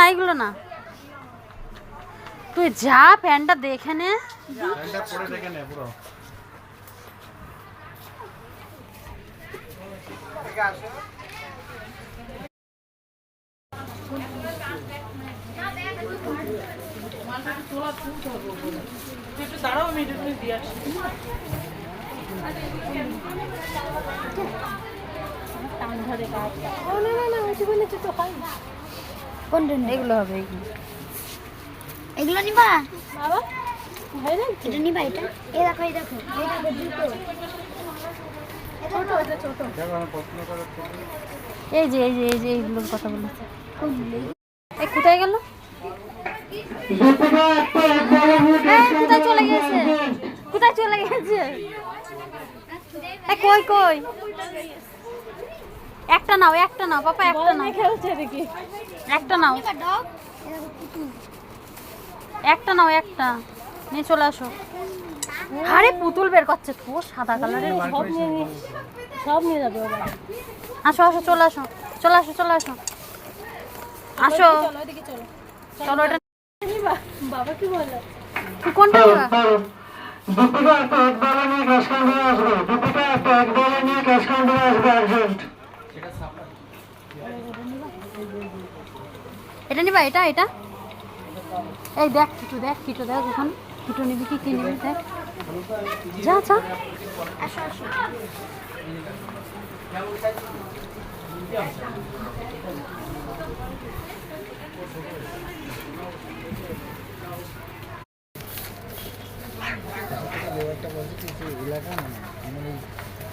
এইগুলো না, তুই যা প্যান্টটা দেখে নে, দাঁড়াও আমি এটা দিয়ে আসি। এগুলো হবে, এগুলো নিবা বাবা এটা নিবা, এটা এই দেখো এই দেখো এই দেখো দুটো ছোট এই যে এই যে এই যে এইগুলোর কথা বলেছে। এই কোথায় গেল? কোথায় চলে গেছে? কোথায় চলে গেছে? কই কই, একটা নাও, একটা নাও পাপা, একটা নাও, খেলছে দেখি, একটা নাও, একটা নাও, একটা নিয়ে চলে আসো। আরে পুতুল বের করছে তো, সাদা কালারের। সব নিয়ে যাবে ওরা। আসো আসো, চলে আসো, চলে আসো, চলে আসো, আসো, চলো এদিকে চলো। চলো। এটা নিবা বাবা কি বলে? কোনটা নিবা? এটা নিবা, এটা এটা এই দেখ কিটু, দেখ কিটু, দেখ ওখানে কিটু নিবি কি নিবি দেখ, যা যা। আসো আসো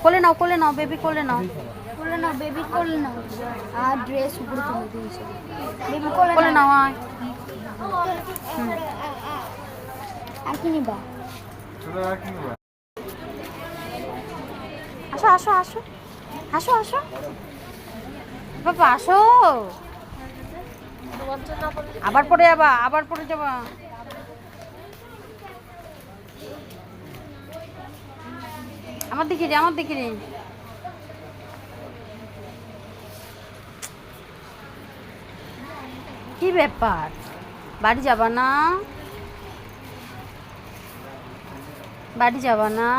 কোলে নাও, কোলে নাও বেবি, কোলে নাও, কোলে নাও বেবি, কোলে নাও। আর ড্রেস উপরে তুলে দিয়েছে বেবি, কোলে কোলে নাও। নাও। আয় আর কি নিবা? আসো আসো আসো আসো আসো বাবা, আসো। আবার পরে যাবা, আবার পরে যাবা। আমার দিকে রে, আমার দিকে রে। কি ব্যাপার, বাড়ি যাবা না? বাড়ি যাবা না?